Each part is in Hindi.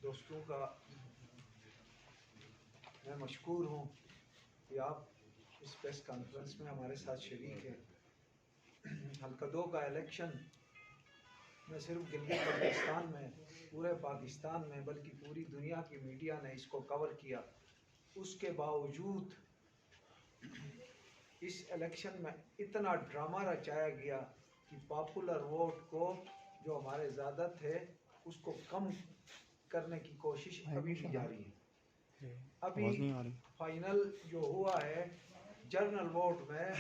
दोस्तों का मैं मशकूर हूँ कि आप इस प्रेस कॉन्फ्रेंस में हमारे साथ शरीक हैं। हल्का 2 का इलेक्शन न सिर्फ गिलगित बल्तिस्तान में, पूरे पाकिस्तान में, बल्कि पूरी दुनिया की मीडिया ने इसको कवर किया। उसके बावजूद इस इलेक्शन में इतना ड्रामा रचाया गया कि पॉपुलर वोट को, जो हमारे ज़्यादा थे, उसको कम करने की कोशिश अभी भी जारी है। अभी फाइनल जो हुआ है जनरल वोट में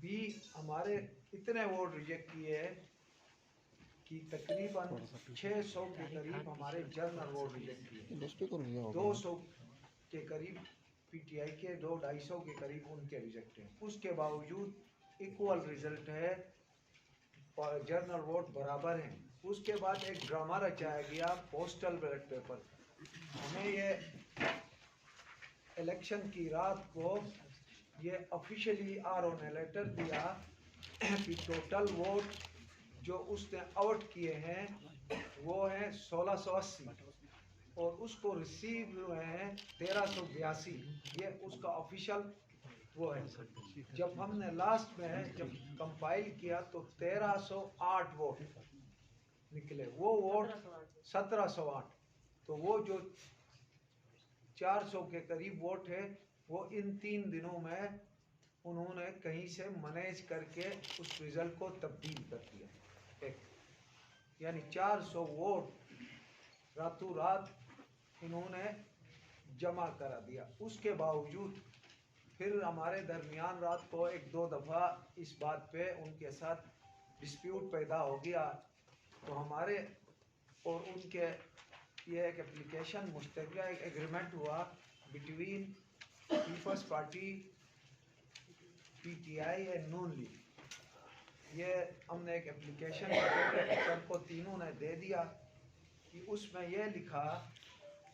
भी हमारे इतने वोट रिजेक्ट किए हैं कि तकरीबन 600 के करीब हमारे जनरल वोट रिजेक्ट किए। 200 के करीब पीटीआई के, 200-250 के करीब उनके रिजेक्ट हैं। उसके बावजूद इक्वल रिजल्ट है और जनरल वोट बराबर हैं। उसके बाद एक ड्रामा रचाया गया पोस्टल बैलेट पेपर। हमें ये इलेक्शन की रात को ये ऑफिशियली आरओ ने लेटर दिया कि टोटल वोट जो उसने आउट किए हैं वो हैं 1680 और उसको रिसीव हुए हैं 1382। ये उसका ऑफिशियल वो है। जब हमने लास्ट में जब कंपाइल किया तो 1308 वोट निकले। वो वोट 1708, तो वो जो 400 के करीब वोट है वो इन 3 दिनों में उन्होंने कहीं से मैनेज करके उस रिजल्ट को तब्दील कर दिया। यानी 400 वोट रातों रात इन्होंने जमा करा दिया। उसके बावजूद फिर हमारे दरमियान रात को 1-2 दफ़ा इस बात पे उनके साथ डिस्प्यूट पैदा हो गया। तो हमारे और उनके ये एक एप्लीकेशन मुश्तरका एक एग्रीमेंट हुआ between Peoples Party, PTI and Noon League. ये हमने एक एप्लीकेशन सबको तीनों ने दे दिया कि उसमें यह लिखा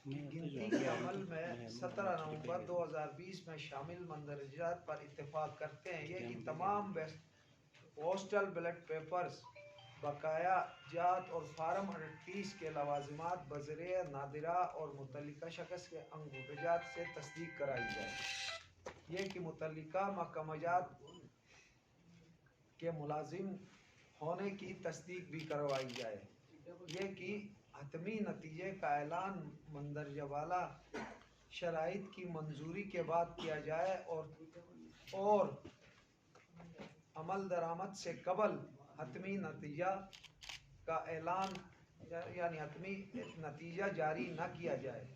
कि गिनती के अमल में 17 नवंबर 2020 में शामिल मंदरजात पर इत्तेफाक करते हैं ये कि तमाम पोस्टल बैलेट पेपर्स बकाया जात और फार्म 38 के लवाजिमात बज़रिए नादिरा और मुतल्लिका शख्स के अंगूठेजात से तस्दीक कराई जाए। ये कि मुतल्लिका महकमाजात के मुलाजिम होने की तस्दीक भी करवाई जाए। ये कि हतमी नतीजे का ऐलान मंदरजा वाला शराइत की मंजूरी के बाद किया जाए और अमल दरामद से कबल हतमी नतीजा का ऐलान यानी हतमी नतीजा जारी न किया जाए।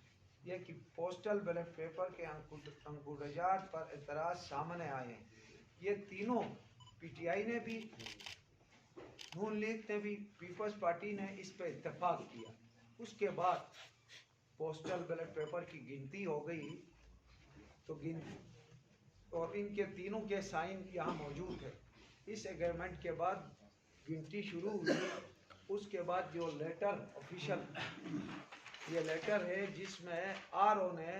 यह कि पोस्टल बैलेट पेपर के अंगूठेजात पर एतराज़ सामने आए हैं। ये तीनों पीटीआई ने भी, नून लीग ने भी, पीपल्स पार्टी ने इस पर इत्तेफाक किया। उसके बाद पोस्टल बैलेट पेपर की गिनती हो गई तो और इनके तीनों के साइन यहाँ मौजूद है। इस एग्रीमेंट के बाद गिनती शुरू हुई। उसके बाद जो लेटर ऑफिशियल ये लेटर है जिसमें आरओ ने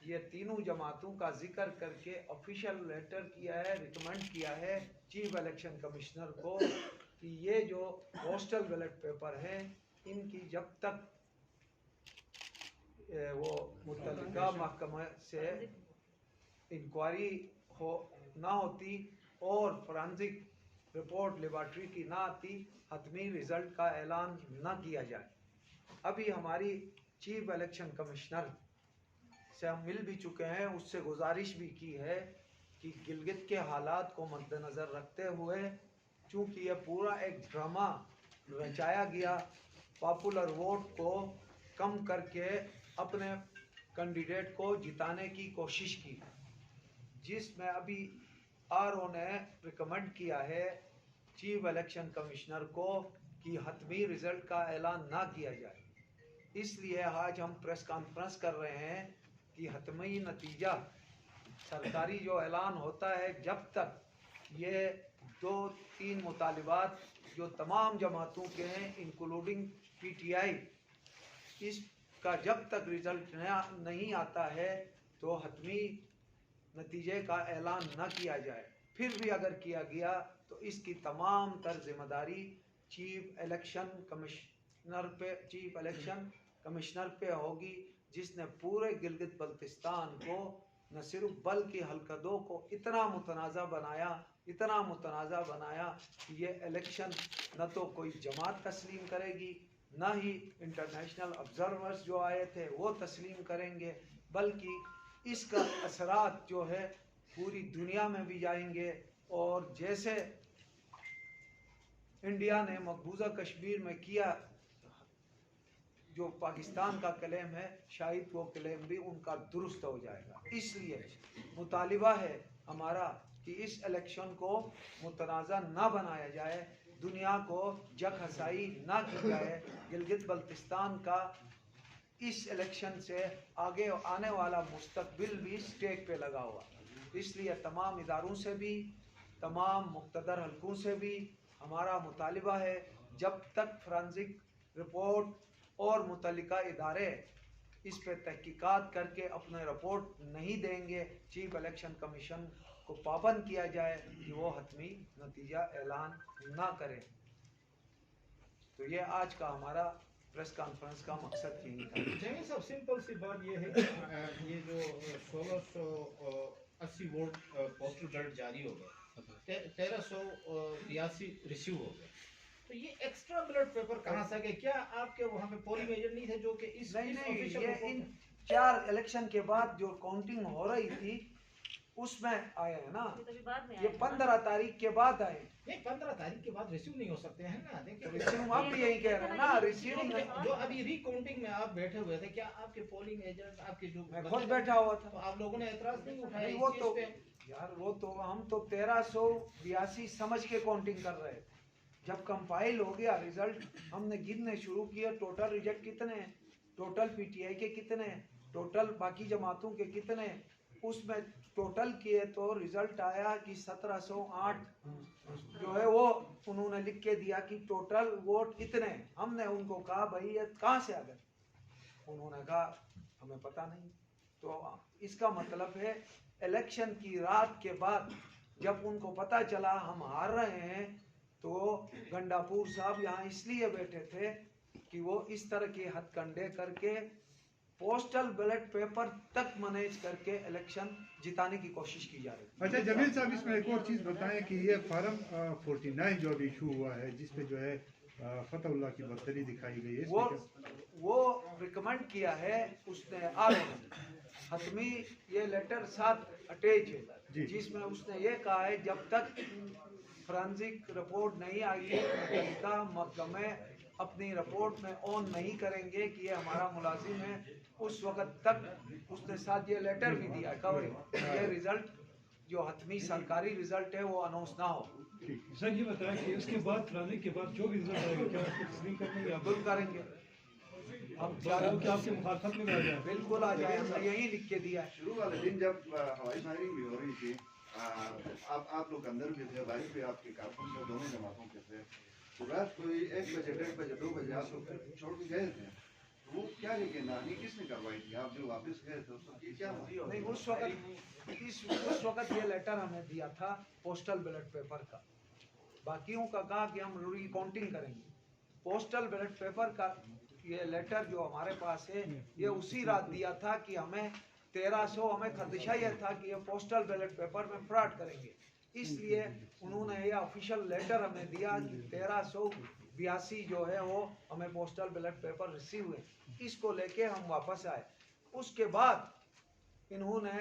ये तीनों जमातों का जिक्र करके ऑफिशियल लेटर किया है, रिकमेंड किया है चीफ इलेक्शन कमिश्नर को कि ये जो पोस्टल बैलेट पेपर हैं इनकी जब तक वो मुतल्लिका महकमा से इंक्वायरी ना होती और फोरेंसिक रिपोर्ट लेबॉर्ट्री की ना आती, हतमी रिजल्ट का ऐलान ना किया जाए। अभी हमारी चीफ इलेक्शन कमिश्नर से हम मिल भी चुके हैं, उससे गुजारिश भी की है कि गिलगित के हालात को मद्देनज़र रखते हुए, चूँकि यह पूरा एक ड्रामा रचाया गया, पॉपुलर वोट को कम करके अपने कैंडिडेट को जिताने की कोशिश की, जिसमें अभी आरओ ने रिकमेंड किया है चीफ इलेक्शन कमिश्नर को कि हतमी रिजल्ट का ऐलान ना किया जाए। इसलिए आज हम प्रेस कॉन्फ्रेंस कर रहे हैं कि हतमी नतीजा सरकारी जो ऐलान होता है, जब तक ये 2-3 मुतालिबात जो तमाम जमातों के हैं इंक्लूडिंग पीटीआई, इसका जब तक रिजल्ट नहीं आता है तो हतमी नतीजे का ऐलान न किया जाए। फिर भी अगर किया गया तो इसकी तमाम तर जिम्मेदारी chief election chief election commissioner पे होगी, जिसने पूरे गिलगित बल्तिस्तान को न सिर्फ बल्कि हलकदों को इतना मुतनाज़ा बनाया कि ये इलेक्शन न तो कोई जमात तस्लीम करेगी, न ही इंटरनेशनल ऑब्जर्वर्स जो आए थे वो तस्लीम करेंगे, बल्कि इसका असरात जो है पूरी दुनिया में भी जाएंगे। और जैसे इंडिया ने मकबूजा कश्मीर में किया, जो पाकिस्तान का क्लेम है, शायद वो क्लेम भी उनका दुरुस्त हो जाएगा। इसलिए मुतालिबा है हमारा कि इस इलेक्शन को मुतनाज़ा ना बनाया जाए, दुनिया को जग हसाई ना की जाए। गिलगित बल्तिस्तान का इस इलेक्शन से आगे आने वाला मुस्तकबिल भी स्टेक पे लगा हुआ, इसलिए तमाम इदारों से भी, तमाम मुक़्तदर हलकों से भी हमारा मुतालिबा है, जब तक फोरेंसिक रिपोर्ट और मुतल्लिका इदारे इस पे तहकीकात करके अपने रिपोर्ट नहीं देंगे, चीफ इलेक्शन कमीशन को पाबंद किया जाए कि वो हतमी नतीजा ऐलान ना करें। तो ये आज का हमारा प्रेस कॉन्फ्रेंस का मकसद यही था। जमीन साहब, सिंपल सी बात ये है कि ये जो 1680 वोट पोस्टल बैलेट जारी हो गए, 1382 रिसीव हो गए, तो ये एक्स्ट्रा बैलेट पेपर कहाँ से आ गए? क्या आपके वहाँ पे पोलिंग एजेंट नहीं थे जो कि इस ये इन 4 इलेक्शन के बाद जो काउंटिंग हो रही थी उसमें आए हैं ना, ये 15 तारीख के बाद आए। नहीं, 15 तारीख के बाद रिसीव नहीं हो सकते हैं ना। देखिए रिसीव आप भी यही कह रहे हैं ना, रिसीव जो अभी रिकाउंटिंग में आप बैठे हुए थे, क्या आपके पोलिंग एजेंट आपके जो मैं खुद बैठा हुआ था, तो आप लोगों ने एतराज नहीं उठाया? वो तो यार वो तो हम तो 1382 समझ के काउंटिंग कर रहे थे। जब कंपाइल हो गया रिजल्ट, हमने गिनने शुरू किया टोटल रिजेक्ट कितने हैं, टोटल पीटीआई के कितने हैं, टोटल बाकी जमातों के कितने हैं, उसमें टोटल किए तो रिजल्ट आया कि 1708 जो है वो उन्होंने लिख के दिया कि टोटल वोट इतने। हमने उनको कहा भाई ये कहाँ से आ गए, उन्होंने कहा हमें पता नहीं। तो इसका मतलब है इलेक्शन की रात के बाद जब उनको पता चला हम हार रहे हैं, तो गंडापुर साहब यहाँ इसलिए बैठे थे कि वो इस तरह के हथकंडे करके पोस्टल बैलेट पेपर तक मैनेज करके इलेक्शन जिताने की कोशिश की जा रही है। अच्छा जमील साहब, इसमें एक और चीज़ बताएं कि ये फार्म 49 जो अभी इशू हुआ है, जिसपे जो है फतहुल्लाह की बदतरी दिखाई गई है, वो रिकमेंड किया है उसने हतमी ये लेटर साथ अटैच है, जिसमें उसने ये कहा है जब तक फोरेंसिक रिपोर्ट नहीं आई है महकमे अपनी रिपोर्ट में ऑन नहीं करेंगे कि ये हमारा मुलाजिम है, उस वक्त तक उसने साथ ये लेटर भी दिया कवरिंग ये रिजल्ट जो हतमी सरकारी रिजल्ट है वो अनाउंस ना हो। सर ये बताया कि उसके बाद फलाने के बाद जो भी रिजल्ट आएगा क्या उसको तस्लीम करेंगे? बिल्कुल करेंगे, हम क्या आपके मुखालफत में आ जाए? बिल्कुल आ जाए, हमने यही लिख के दिया है। शुरू वाले दिन जब हवाई फायरिंग भी हो रही थी, आप लोग अंदर भी थे, बाहर भी आपके कारकुन थे, दोनों जमातों के थे, तो रात कोई 1 बजे 1:30 बजे 2 बजे आप लोग छोड़ के गए थे, तो वो क्या लेके नानी किसने करवाई थी? आप जो वापस गए थे उसको क्या नहीं, उस वक्त ये लेटर हमें दिया था पोस्टल बैलेट पेपर का, बाकियों का कहा कि हम रिकाउंटिंग करेंगे। पोस्टल बैलेट पेपर का ये लेटर जो हमारे पास है ये उसी रात दिया था कि हमें 1300 हमें खदशा यह था कि ये पोस्टल बैलेट पेपर में फ्रॉड करेंगे, इसलिए उन्होंने ये ऑफिशियल लेटर हमें दिया कि 1382 जो है वो हमें पोस्टल बैलेट पेपर रिसीव हुए, इसको लेके हम वापस आए। उसके बाद इन्होंने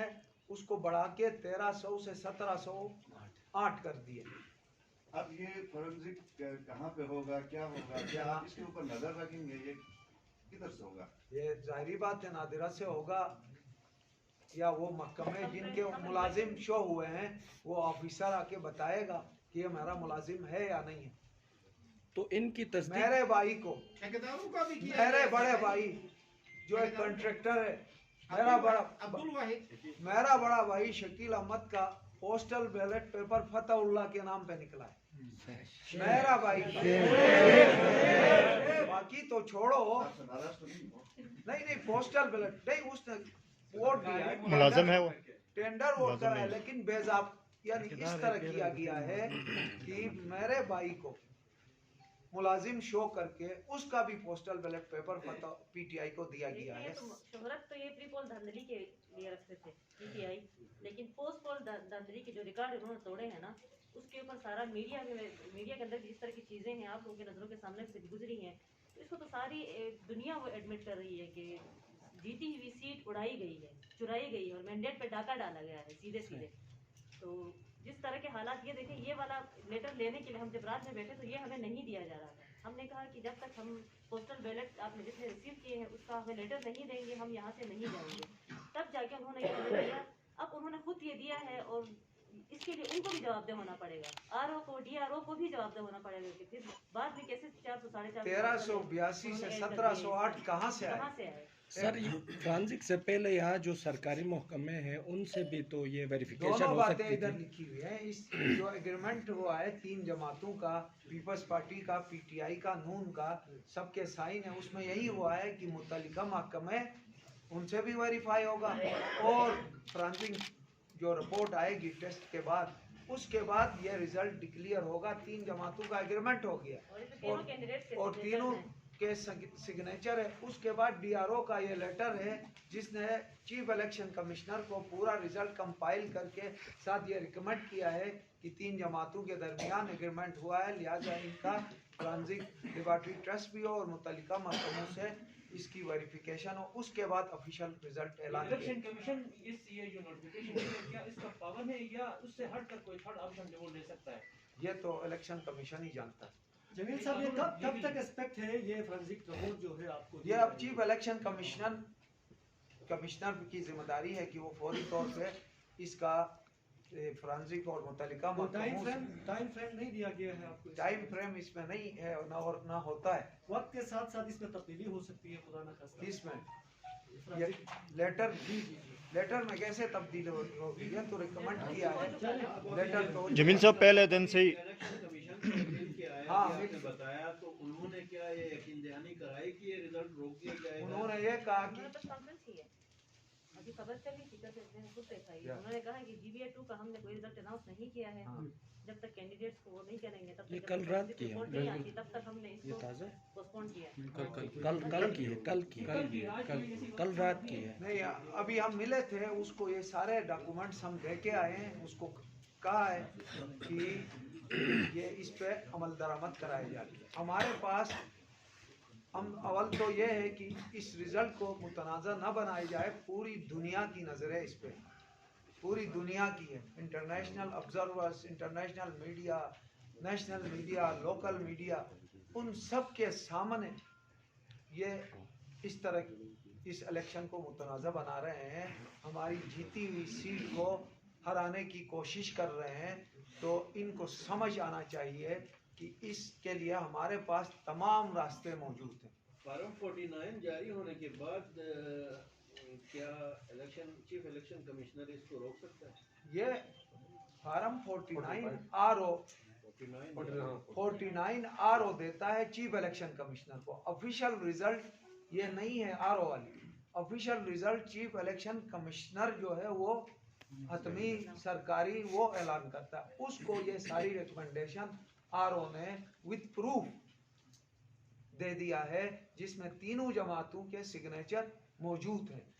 उसको बढ़ा के 1300 से 1708 कर दिए। अब ये फोरेंसिक कहाँ पे होगा, क्या होगा, क्या आप इसके ऊपर नजर रखेंगे? ये किधर से होगा? ये जाहिर बात है नादिरा से होगा, या वो महकमे जिनके मुलाजिम शो हुए हैं वो ऑफिसर आके बताएगा कि ये मेरा मुलाजिम है या नहीं है। तो इनकी तस्दीक मेरे भाई को, ठेकेदारों का भी किया, मेरे बड़े भाई जो एक कॉन्ट्रैक्टर है, मेरा बड़ा भाई शकील अहमद का पोस्टल बैलेट पेपर फतहुल्लाह के नाम पे निकला है, मेरा भाई। बाकी तो छोड़ो, नहीं पोस्टल बैलेट नहीं, उसने वोट दिया है, मुलाजिम है वो, टेंडर वोट करा है, लेकिन बेजाब यानी इस तरह किया गया है कि मेरे भाई को मुलाजिम शो करके उसका भी पोस्टल बैलेट पेपर पीटीआई को दिया गया है। शोहरत तो ये प्री पोल धांधली के लिए रखते थे पीटीआई, लेकिन पोस्ट पोल धांधली के जो रिकॉर्ड उन्होंने तोड़े हैं ना, उसके ऊपर सारा मीडिया के अंदर जिस तरह की चीज़ें हैं आप लोगों की नज़रों के सामने से गुजरी हैं, तो इसको तो सारी दुनिया वो एडमिट कर रही है कि जीती हुई सीट उड़ाई गई है, चुराई गई है और मैंडेट पे डाका डाला गया है सीधे सीधे। तो जिस तरह के हालात, ये देखें, ये वाला लेटर लेने के लिए हम जब रात में बैठे तो ये हमें नहीं दिया जा रहा था। हमने कहा कि जब तक हम पोस्टल बैलेट आपने जिसने रिसीव किए हैं उसका हमें लेटर नहीं देंगे हम यहाँ से नहीं जाएंगे। तब जाके उन्होंने ये लेटर दिया। अब उन्होंने खुद ये दिया है और इसके लिए उनको भी जवाबदेह होना पड़ेगा, आरओ को, डीआरओ को भी जवाबदेह होना पड़ेगा कि फिर बाद में कैसे 400 साढ़े 1382 से 1708 कहाँ से आए? सर ट्रांजिट से पहले यहाँ जो सरकारी महकमे हैं उनसे भी तो ये वेरिफिकेशन दोनों हो बातें सकती इधर थी। लिखी हुई है। इस जो एग्रीमेंट हुआ है 3 जमातों का, पीपल्स पार्टी का, पीटीआई का, नून का, सबके साइन है। उसमें यही हुआ है कि मुतल्लिका महकमे उनसे भी वेरीफाई होगा और ट्रांजिट जो रिपोर्ट आएगी टेस्ट के बाद, उसके बाद ये रिजल्ट डिक्लेयर होगा। 3 जमातों का एग्रीमेंट हो गया और तीनों के सिग्नेचर है। उसके बाद डीआरओ का ये लेटर है जिसने चीफ इलेक्शन कमिश्नर को पूरा रिजल्ट कंपाइल करके साथ ये रिकमेंड किया है कि 3 जमातों के दरमियान एग्रीमेंट हुआ है, लिहाजा इनका ट्रांजिट लिबर्टी ट्रस्ट भी हो और मुतल्लिका महकमों से इसकी वेरिफिकेशन हो। उसके बाद ऑफिशियल रिजल्ट ऐलान किया। इलेक्शन कमीशन ये जो नोटिफिकेशन है क्या इसका पावर है या उससे हटकर कोई थर्ड ऑप्शन जो वो ले सकता है? ये तो इलेक्शन कमीशन ही जानता है। जमील साहब, ये कब तक एक्सपेक्ट है ये फोरेंसिक रिपोर्ट जो है आपको? ये अब चीफ इलेक्शन कमिश्नर की जिम्मेदारी है कि वो फौरी तौर पे इसका फोरेंसिक और मुतल्लिका टाइम फ्रेम नहीं दिया गया है आपको? टाइम फ्रेम इसमें नहीं है और ना होता है। वक्त के साथ साथ इसमें तब्दीली हो सकती है, खुदा न खास्ता। इसमें ये लेटर में कैसे तब्दीली होगी? ये तो रिकमेंड किया है लेटर तो। जमील साहब पहले दिन से ही इलेक्शन कमीशन से मिल के आया, हाँ, आपने बताया तो उन्होंने क्या ये यकीन दहानी कराई कि ये रिजल्ट रोक दिया जाएगा? उन्होंने ये कहा कि अभी खबर चली थी, खुद देखा ही, उन्होंने कहा कि जीबीए 2 का हमने कोई रिजल्ट अनाउंस नहीं किया है। जब तक कैंडिडेट्स को वो नहीं करेंगे तब ये तक कल रात की है, नहीं आती तब तक हमने ये इसको ताज़ा पोस्टपोन किया। कल रात की है। नहीं, अभी हम मिले थे उसको, ये सारे डॉक्यूमेंट्स हम दे के आए हैं। उसको कहा है कि ये इस पे अमल दरामद कराए जाए। हमारे पास हम अवल तो ये है कि इस रिजल्ट को मुतनाज़ा न बनाया जाए। पूरी दुनिया की नज़रें इस पे, पूरी दुनिया की है। International observers, international media, national media, local media, उन सब के सामने ये इस तरह इस इलेक्शन को मुतनाज़ा बना रहे हैं, हमारी जीती हुई सीट को हराने की कोशिश कर रहे हैं। तो इनको समझ आना चाहिए कि इसके लिए हमारे पास तमाम रास्ते मौजूद हैं। फार्म 49 जारी होने के बाद क्या चीफ इलेक्शन कमिश्नर इसको रोक सकता है? ये फार्म 49 RO देता है चीफ इलेक्शन कमिश्नर को। ऑफिशियल रिजल्ट ये नहीं है RO वाली। Official result chief election commissioner जो है वो हतमी सरकारी वो ऐलान करता है। उसको ये सारी रिकमेंडेशन RO ने विद प्रूफ दे दिया है जिसमें तीनों जमातों के सिग्नेचर मौजूद हैं।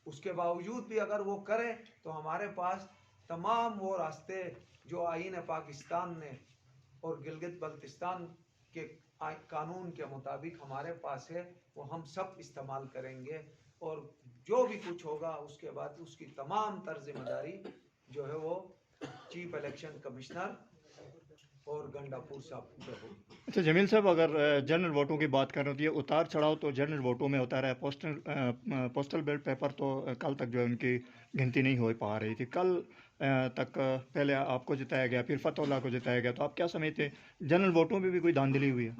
उसके बावजूद भी अगर वो करे तो हमारे पास तमाम वो रास्ते जो आईन पाकिस्तान ने और गिलगित बल्तिस्तान के कानून के मुताबिक हमारे पास है, वो हम सब इस्तेमाल करेंगे। और जो भी कुछ होगा उसके बाद उसकी तमाम तर जिम्मेदारी जो है वो चीफ इलेक्शन कमिश्नर और गंडापुर साहब पे होगी। अच्छा जमील साहब, अगर जनरल वोटों की बात कर रहे हैं, उतार चढ़ाव तो जनरल वोटों में होता रहा है। पोस्टल बैलेट पेपर तो कल तक जो है उनकी गिनती नहीं हो पा रही थी। कल तक पहले आपको जिताया गया, फिर फतहुल्लाह को जिताया गया, तो आप क्या समझते हैं जनरल वोटों में भी कोई धांधली हुई है?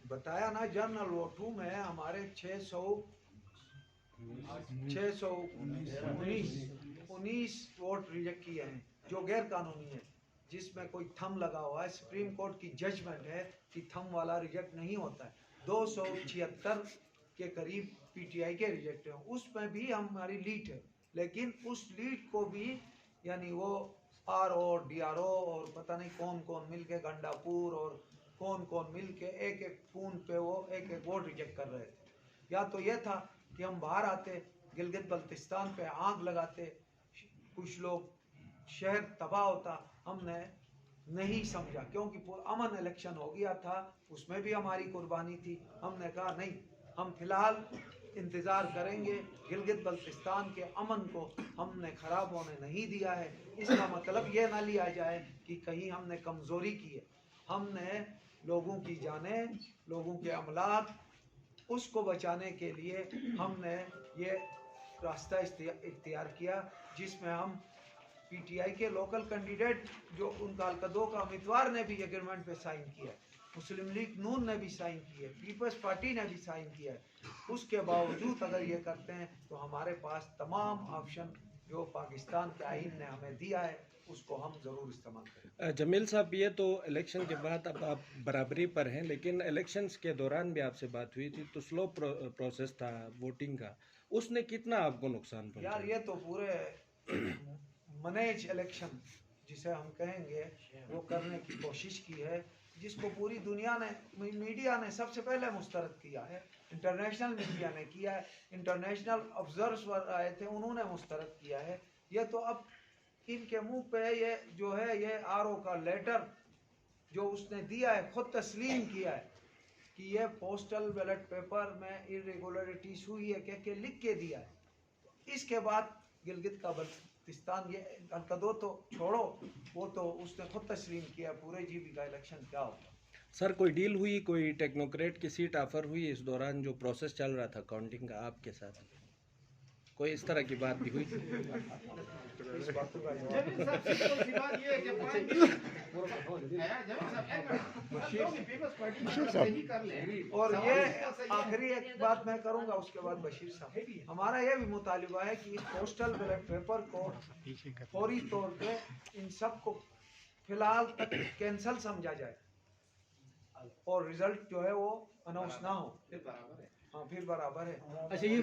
बताया ना, जनरल वोटों में हमारे 619 वोट रिजेक्ट किए हैं जो गैर कानूनी है, जिसमें कोई थम लगा हुआ है। सुप्रीम कोर्ट की जजमेंट है कि थम वाला रिजेक्ट नहीं होता है। 276 के करीब पीटीआई के रिजेक्ट हैं, उसमें भी हमारी लीड है। लेकिन उस लीड को भी यानी वो RO, DRO और पता नहीं कौन कौन मिलके गंडापुर और कौन कौन मिल के एक एक खून पे वो एक एक वोट रिजेक्ट कर रहे थे। या तो ये था कि हम बाहर आते, गिलगित बल्तिस्तान पे आग लगाते, कुछ लोग शहर तबाह होता। हमने नहीं समझा क्योंकि अमन इलेक्शन हो गया था, उसमें भी हमारी कुर्बानी थी। हमने कहा नहीं, हम फिलहाल इंतज़ार करेंगे। गिलगित बल्तिस्तान के अमन को हमने ख़राब होने नहीं दिया है। इसका मतलब ये ना लिया जाए कि कहीं हमने कमज़ोरी की है। हमने लोगों की जानें, लोगों के अमलाक, उसको बचाने के लिए हमने ये रास्ता इख्तियार किया, जिसमें हम पीटीआई के लोकल कैंडिडेट जो उनका अलकदो का उम्मीदवार ने भी एग्रीमेंट पे साइन किया, मुस्लिम लीग नून ने भी साइन किया, पीपल्स पार्टी ने भी साइन किया है। उसके बावजूद अगर ये करते हैं तो हमारे पास तमाम ऑप्शन जो पाकिस्तान के आइन ने हमें दिया है उसको हम ज़रूर इस्तेमाल करें। जमील साहब, ये तो इलेक्शन के बाद अब आप बराबरी पर हैं, लेकिन इलेक्शंस के दौरान भी आपसे बात हुई थी तो स्लो प्रोसेस था वोटिंग का, उसने कितना आपको नुकसान पहुंचाया? यार ये तो पूरे मैनेज इलेक्शन जिसे हम कहेंगे वो करने की कोशिश की है, जिसको पूरी दुनिया ने, मीडिया ने सबसे पहले मुस्तरद किया है, इंटरनेशनल मीडिया ने किया है, इंटरनेशनल ऑब्जर्वर आए थे उन्होंने मुस्तरद किया है। ये तो अब इनके मुंह पे ये जो है ये आरओ का लेटर जो उसने दिया है, खुद तस्लीम किया है कि ये पोस्टल बैलेट पेपर में इरेगुलरिटीज हुई है, कह के लिख के दिया है। इसके बाद गिलगित का बल्तिस्तान ये अलकदो तो छोड़ो, वो तो उसने खुद तस्लीम किया पूरे जीबी का इलेक्शन क्या होगा। सर, कोई डील हुई, कोई टेक्नोक्रेट की सीट ऑफर हुई इस दौरान जो प्रोसेस चल रहा था काउंटिंग का आपके साथ? कोई इस तरह की बात भी हुई? इस बातों का जमील साहब, सिंपल सी बात ये है कि 5 मिनट और ये आखिरी एक बात मैं करूंगा, उसके बाद बशीर साहब, हमारा ये भी मुतालिबा है कि इस पोस्टल बैलेट पेपर को फौरी तौर पे इन सब को फिलहाल तक कैंसल समझा जाए और रिजल्ट जो है वो अनाउंस ना हो। हाँ, फिर बराबर है। अच्छा, ये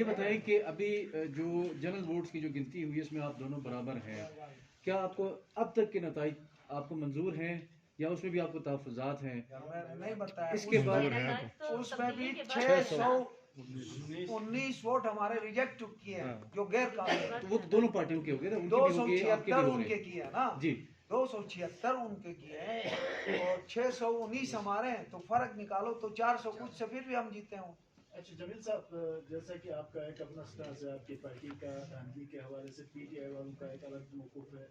बताएं कि अभी जो जनरल वोट्स की जो गिनती हुई है इसमें आप दोनों बराबर हैं, क्या आपको अब तक के नताइज आपको मंजूर हैं या उसमें भी आपको तहफ़्फ़ुज़ात हैं? मैंने नहीं बताया इसके बाद उसमें भी 619 वोट हमारे रिजेक्ट किए हैं जो गैर कानूनी। तो वो दोनों पार्टियों के हो गए ना, उनके भी हो गए, आपके भी 276 हो उनके गए किए ना जी। 276 उनके किए हैं और 619 हमारे हैं, तो फर्क निकालो तो 400 कुछ से फिर भी हम जीते हैं। अच्छा जमील साहब, जैसा कि आपका एक अपना स्टांस है, आपकी पार्टी का धांधली के हवाले से पीटीआई वालों का एक अलग मौक़िफ़ है,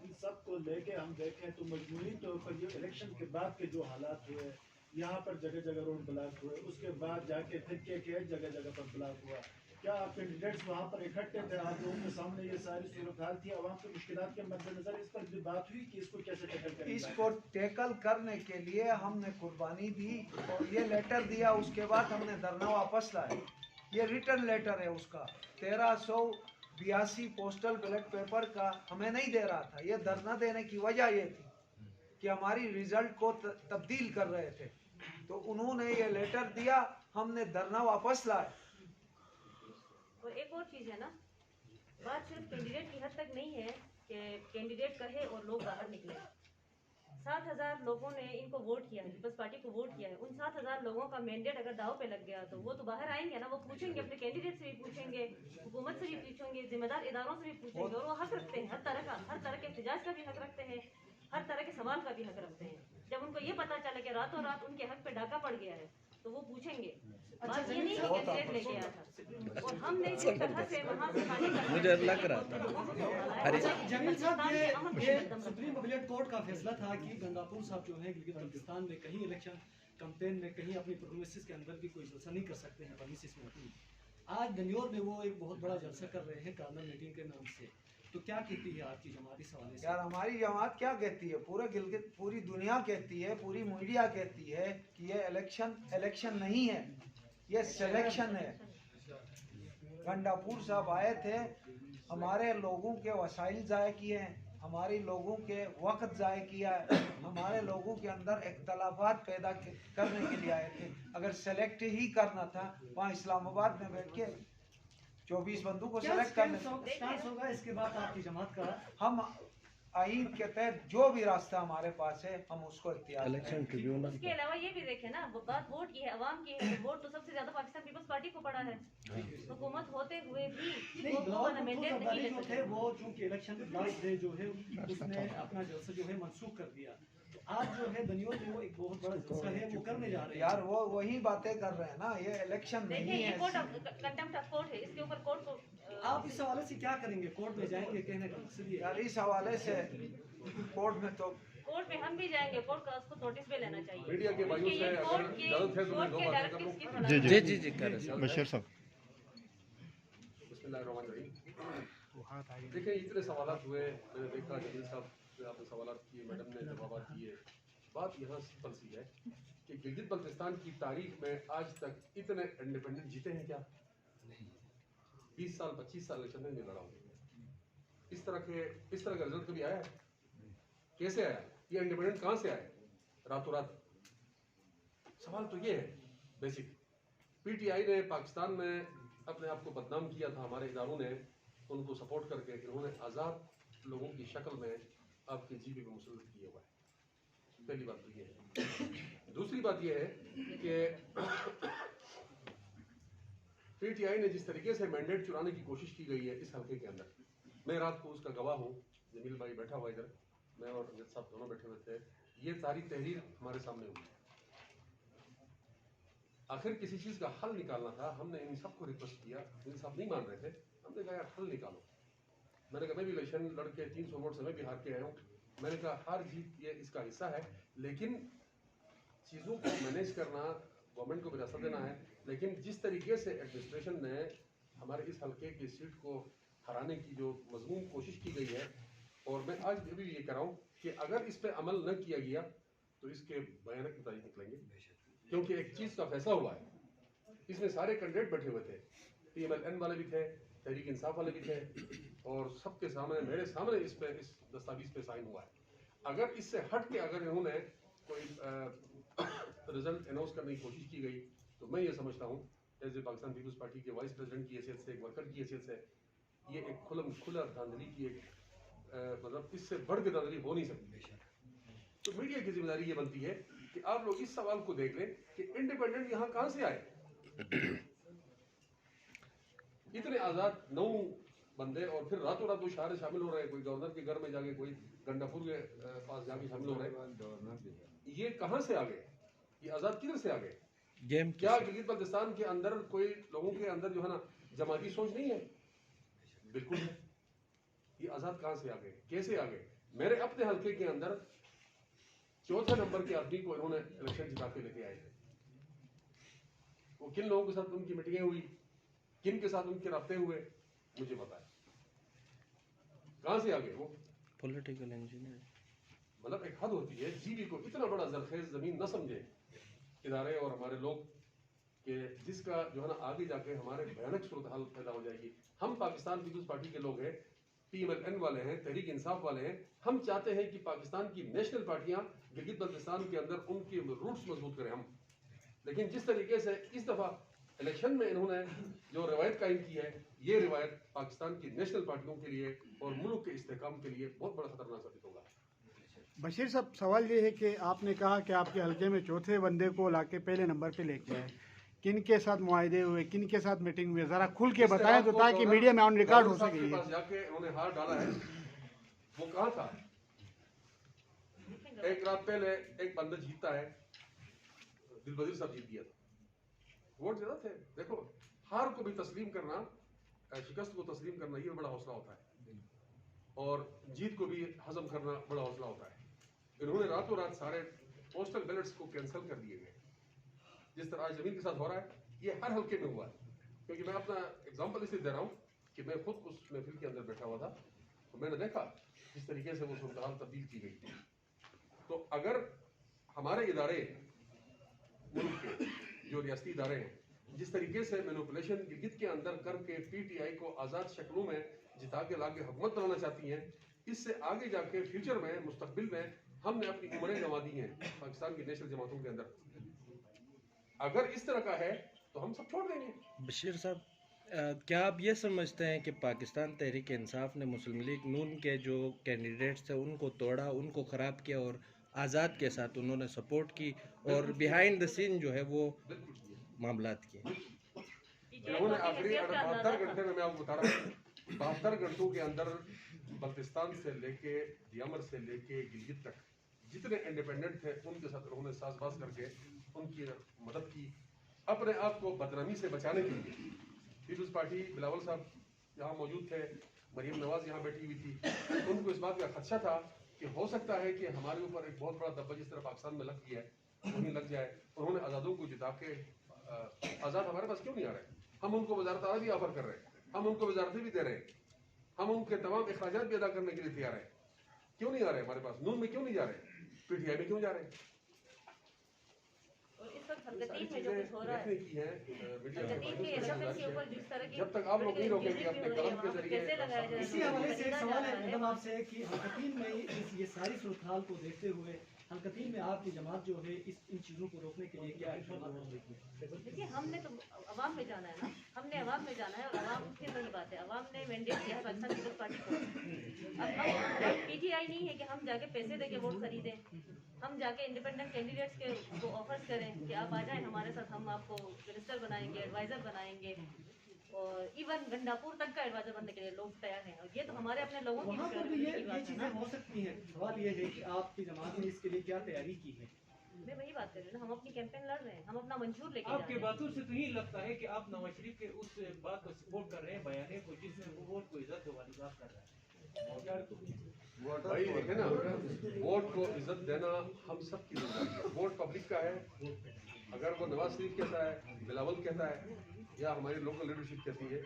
इन सब को लेके हम देखें तो मजबूरी तौर पर ये इलेक्शन के बाद के जो हालात हुए, यहाँ पर जगह जगह रोड ब्लॉक हुए, उसके बाद जाके फिर के जगह जगह पर ब्लॉक हुआ, क्या आप कैंडिडेट्स वहाँ पर इकट्ठे थे, आप लोगों के सामने ये सारी सूरत हाल थी, आवाम की मुश्किलात के मद्देनजर इस पर भी बात हुई कि इसको कैसे टैकल करें? इसको टैकल करने के लिए हमने कुर्बानी दी और ये लेटर दिया, उसके बाद हमने धरना वापस लाया। ये रिटर्न लेटर है उसका, 1382 पोस्टल बैलेट पेपर का हमें नहीं दे रहा था। ये धरना देने की वजह ये थी कि हमारी रिजल्ट को तब्दील कर रहे थे, तो उन्होंने ये लेटर दिया, हमने धरना वापस लाया। और एक और चीज़ है ना, बात सिर्फ कैंडिडेट की हद तक नहीं है कि कैंडिडेट कहे और लोग बाहर निकले। 7,000 लोगों ने इनको वोट किया है, पीपल्स पार्टी को वोट किया है। उन 7,000 लोगों का मैंडेट अगर दाव पे लग गया तो वो तो बाहर आएंगे ना, वो पूछेंगे, अपने कैंडिडेट से भी पूछेंगे, हुकूमत से भी पूछेंगे, जिम्मेदार इदारों से भी पूछेंगे, और वो हक रखते हैं हर तरह के एहतजाज का भी हक रखते हैं, हर तरह के सवाल का भी हक रखते हैं। जब उनको ये पता चले कि रातों रात उनके हक पे डाका पड़ गया है तो वो पूछेंगे। बात ये नहीं कि कैंडिडेट लेके आया था और हमने जिस तरह से वहाँ से मुझे लग रहा था जमील साहब, ये सुप्रीम अपीलेट कोर्ट का फैसला था कि गंगापुर साहब जो है गिलगित बल्तिस्तान में कहीं इलेक्शन कैंपेन में कहीं अपनी प्रोमिसेस के अंदर भी कोई जलसा नहीं कर सकते हैं प्रोमिसेस में अपनी। आज गन्योर में वो एक बहुत बड़ा जलसा कर रहे हैं कार्नर मीटिंग के नाम से, तो क्या कहती है आपकी जमात इस हवाले से? यार हमारी जमात क्या कहती है, पूरे गिलगित पूरी दुनिया कहती है, पूरी मीडिया कहती है कि ये इलेक्शन नहीं है, ये सिलेक्शन है। गंडापुर साहब आए थे, हमारे लोगों के वसाइल ज़ाय किए हैं, हमारे लोगों के वक्त ज़ाय किया है, हमारे लोगों के अंदर इख्तलाफात पैदा करने के लिए आए थे। अगर सेलेक्ट ही करना था वहाँ इस्लामाबाद में बैठ के 24 बंदों को सेलेक्ट करने होगा इसके बाद आपकी जमात का? हम आइन के तहत जो भी रास्ता हमारे पास है हम उसको इख्तियार इलेक्शन करेंगे। ट्रिब्यूनल इसके अलावा ये भी देखें ना, वो बात वोट की है, अवाम की है। वोट तो सबसे ज्यादा पाकिस्तान पीपल्स पार्टी को पड़ा है। हुकूमत होते हुए भी नहीं, वो बिलावल वाला भुट्टो मैंडेट नहीं जरदारी ले जो सके। थे वो चूंकि इलेक्शन लास्ट डे जो है उसने अपना जलसा जो है मंसूख कर दिया, तो आज जो है दनियोल में वो एक बहुत बड़ा जलसा है वो करने जा रहे हैं। यार वो वही बातें कर रहे हैं ना, ये इलेक्शन देखिए नहीं ये है। Court of contempt of court है, इसके ऊपर कोर्ट को आप इस हवाले से क्या करेंगे? कोर्ट में जाएंगे? कहने का मकसद ये है। यार इस हवाले से कोर्ट में तो कोर्ट में हम भी जाएंगे, कोर्ट का उसको नोटिस पे लेना चाहिए। मीडिया के भाइयों से अगर इजाजत है तो मैं दो बातें कर लूं। जी कर रहे हैं बशीर साहब। बिस्मिल्लाहिर्रहमानिर्रहीम। देखिए इतने सवालात हुए, मैंने देखा जमील साहब से आपने सवालात किए, मैडम ने जवाब दिए। बात यहाँ सिंपल सी है कि गिलगित बल्तिस्तान की तारीख में आज तक इतने इंडिपेंडेंट जीते हैं क्या? 20 साल 25 साल इलेक्शन में लड़ा हूँ, इस तरह का रिजल्ट कभी आया है? कैसे आया? ये इंडिपेंडेंट कहाँ से आए रातों रात? सवाल तो ये है बेसिक। पीटीआई ने पाकिस्तान में अपने आप को बदनाम किया था, हमारे इदारों ने उनको सपोर्ट करके इन्होंने आज़ाद लोगों की शक्ल में आपके जीबी को मुसल्लत किया हुआ है। पहली बात तो ये है। दूसरी बात ये है कि पीटीआई ने जिस तरीके से मैंडेट चुराने की कोशिश की गई है इस हल्के के अंदर, मैं रात को उसका गवाह हूँ। जमील भाई बैठा हुआ इधर, मैं और अमजद साहब दोनों बैठे हुए थे। ये सारी तहरीर हमारे सामने हुई। आखिर किसी चीज का हल निकालना था, हमने इन सबको रिक्वेस्ट किया, इन सब नहीं मान रहे थे। हमने कहा यार हल निकालो। मैंने कहा मैं भी इलेक्शन लड़के 300 वोट से मैं भी हार के आया हूँ। मैंने कहा हार जीत ये इसका हिस्सा है, लेकिन चीज़ों को मैनेज करना, गवर्नमेंट को विरासत देना है। लेकिन जिस तरीके से एडमिनिस्ट्रेशन ने हमारे इस हल्के की सीट को हराने की जो मजमून कोशिश की गई है, और मैं आज भी ये कह रहा हूँ कि अगर इस पर अमल न किया गया तो इसके भयानक नतीजे निकलेंगे। क्योंकि एक चीज़ का फैसला हुआ है, इसमें सारे कैंडिडेट बैठे हुए थे, PMLN वाले भी थे, तहरीक इंसाफ वाले भी थे, और सबके सामने मेरे सामने इस दस्तावेज पे साइन हुआ है। अगर इससे हट के अगर इन्होंने कोई रिजल्ट अनाउंस करने की कोशिश की गई तो मैं ये समझता हूँ as a Pakistan Peoples Party के वाइस प्रेसिडेंट की हैसियत से, एक वर्कर की हैसियत से, ये एक खुला धांधली की एक मतलब इससे बढ़ के धांधली हो नहीं सकती। तो मीडिया की जिम्मेदारी ये बनती है कि आप लोग इस सवाल को देख लें कि इंडिपेंडेंट यहाँ कहाँ से आए? इतने आजाद 9 बंदे, और फिर रातों रात वो शहर शामिल हो रहे हैं, कोई गवर्नर के घर में जाके, कोई गंडापुर के पास जाके शामिल हो रहे हैं। ये कहाँ से आ गए? ये आजाद किधर से आ गए? गेम क्या गिलगित बल्तिस्तान के अंदर कोई लोगों के अंदर जो है ना जमाती सोच नहीं है? बिल्कुल है। ये आजाद कहाँ से आ गए, कैसे आ गए? मेरे अपने हल्के के अंदर 4थे नंबर के आदमी को इन्होंने इलेक्शन जिता के लेके आए थे। वो किन लोगों के साथ उनकी मीटिंगें हुई, किन के साथ उनके राब्ते हुए, मुझे पता है। कहाँ से आ गए वो? Political engineer. मतलब एक हद होती है। जीबी को इतना बड़ा जरखेज जमीन न समझे इदारे और हमारे लोग कि जिसका जो है ना आगे जाके हमारे भयानक सूरत हाल पैदा हो जाएगी। हम पाकिस्तान पीपल्स पार्टी के लोग हैं, PMLN वाले हैं, तहरीक इंसाफ वाले हैं। हम चाहते हैं कि पाकिस्तान की नेशनल पार्टियां गिलगित बल्तिस्तान के अंदर उनके रूट्स मजबूत करें हम। लेकिन जिस तरीके से इस दफा इलेक्शन में इन्होंने जो रवायत कायम की है, ये रिवायत पाकिस्तान की नेशनल पार्टियों के लिए और मुल्क के इस्तेहकाम के लिए बहुत बड़ा खतरनाक साबित होगा। बशीर साहब, सवाल ये है कि आपने कहा कि आपके हल्के में 4थे बंदे को लाके पहले नंबर पे लेके आए, किन के साथ मुआहदे हुए, किन के साथ मीटिंग हुई, जरा खुल के बताएं तो ताकि मीडिया में ऑन रिकॉर्ड हो सके। जाके उन्होंने हार डाला है, वो कहाँ था? एक रात पहले एक बंदा जीतता है, दिलबदीर साहब जीत दिया था, वोट ज्यादा थे। देखो, हार को भी तस्लीम करना, शिकस्त को तस्लीम करना, ये बड़ा हौसला होता है, और जीत को भी हजम करना बड़ा हौसला होता है। इन्होंने रातों रात सारे पोस्टल बैलेट्स को कैंसिल कर दिए गए, जिस तरह आज जमीन के साथ हो रहा है। ये हर हल्के में हुआ है, क्योंकि मैं अपना एग्जांपल इसलिए दे रहा हूँ कि मैं खुद उस महफिल के अंदर बैठा हुआ था, तो मैंने देखा जिस तरीके से वो सूरत तब्दील की गई। तो अगर हमारे इदारे, मुल्क के जो रियासती इदारे हैं, जिस तरीके से मैनिपुलेशन गिलगित के अंदर करके PTI को आज़ाद शक्लों में जिता के लाके हुकूमत बनाना चाहती हैं, इससे आगे जाके फ्यूचर में, मुस्तकबिल में हमने अपनी उम्रें गंवा दी हैं पाकिस्तान की नेशनल जमातों के अंदर। अगर इस तरह का है तो हम सब छोड़ देंगे। बशीर साहब, क्या आप ये समझते हैं कि पाकिस्तान तहरीक इंसाफ ने मुस्लिम लीग नून के जो कैंडिडेट्स थे उनको तोड़ा, उनको ख़राब किया और आज़ाद के साथ उन्होंने सपोर्ट की और बिहाइंड द सीन जो है वो मामलात किए? इन्होंने आखिरी 72 घंटे में मैं आपको बता रहा हूँ, 72 घंटों के अंदर बल्तिस्तान से लेके दियामर से लेके गिलगित तक जितने इंडिपेंडेंट थे उनके साथ उन्होंने साजबाज करके उनकी मदद की अपने आप को बदनामी से बचाने के लिए। पीपल्स पार्टी बिलावल साहब यहाँ मौजूद थे, मरीम नवाज यहाँ बैठी हुई थी, उनको इस बात का खदशा था कि हो सकता है कि हमारे ऊपर एक बहुत बड़ा दब्बा जिस तरह पाकिस्तान में लग गया है वहीं लग जाए। उन्होंने आज़ादों को जिता के आज़ाद हमारे पास क्यों नहीं आ रहे? हम उनको वजारत आला भी ऑफर कर रहे हैं, हम उनको वजारतें भी दे रहे हैं, हम उनके तमाम अखराजात भी अदा करने के लिए तैयार हैं। क्यों नहीं आ रहे हमारे पास? नून में क्यों नहीं जा रहे? पीटीआई में क्यों जा रहे हैं? जब तक आप लोग नहीं रोकेंगे अपने कलम के जरिए। इसी हवाले से एक सवाल है मैडम आपसे कि हलकतीन में ये सारी सूरत हाल को देखते हुए हलकतीन में आपकी जमात जो है इन चीज़ों को रोकने के लिए क्या देखिए, हमने तो अवाम में जाना है ना, हमने अवाम में जाना है और अवाम की वही बात है, अवाम ने मैंडेट दिया है पाकिस्तान पीपल्स पार्टी को। अब हम पीटीआई नहीं है कि हम जाके पैसे देके वोट खरीदें, हम जाके इंडिपेंडेंट कैंडिडेट्स के को ऑफर्स करें कि आप आ जाएं हमारे साथ, हम आपको मिनिस्टर बनाएंगे, एडवाइज़र बनाएंगे और इवन गंडापुर तक का एडवाइज़र बनने के लिए लोग तैयार हैं। और ये तो हमारे अपने लोगों की वहाँ पर भी ये चीज़ें हो सकती हैं। सवाल ये है कि आपकी जमात ने इसके लिए क्या तैयारी की है? मैं वही बात कर रही हूँ ना, हम अपनी कैंपेन लड़ रहे हैं, हम अपना मंशूर लेके आपके बातों से तो यही लगता है कि आप नवाज शरीफ के उस बात को सपोर्ट कर रहे हैं, बयाने को जिसमें वो वोट को इज्जत वाली बात कर रहे हैं। भाई देखे ना, वोट को इज्जत देना हम सब की जिम्मेदारी है। वोट पब्लिक का है, अगर वो नवाज शरीफ कहता है, बिलावल कहता है या हमारी लोकल लीडरशिप कहती है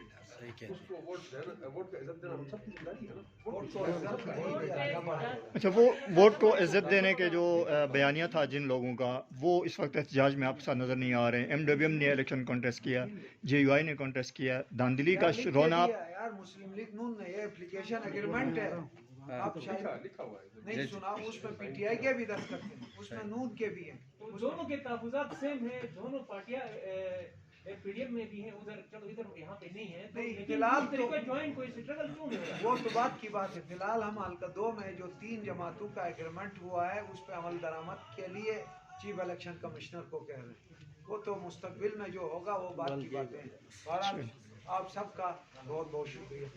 उसको वोट देना, वोट का इज्जत देना हम सब की जिम्मेदारी है ना। अच्छा, वो वोट को इज्जत देने के जो बयानिया था जिन लोगों का, वो इस वक्त एहतजाज में आपके साथ नज़र नहीं आ रहे हैं। MWM ने इलेक्शन कॉन्टेस्ट किया, JUI ने कॉन्टेस्ट किया, धांधली का रौनक यार मुस्लिम लीग नून ने ये एप्लीकेशन एग्रीमेंट है, आप शायद लिखा हुआ है नहीं सुना, उसमें पीटीआई के भी दस्तखत हैं, उसमें नून के भी हैं, दोनों के तहफुजात सेम है, दोनों पार्टियां पीडीएम में भी है, उधर चलो इधर यहाँ पे नहीं है, नहीं फिलहाल तो ज्वाइन कोई स्ट्रगल क्यों नहीं हो रहा? वो तो बात की बात है। फिलहाल हम हल्का 2 में जो 3 जमातों का एग्रीमेंट हुआ है उस पर अमल दरामद के लिए चीफ इलेक्शन कमिश्नर को कह रहे हैं, वो तो मुस्तकबिल में जो होगा वो बात की बातें हैं। और आप सबका बहुत बहुत शुक्रिया।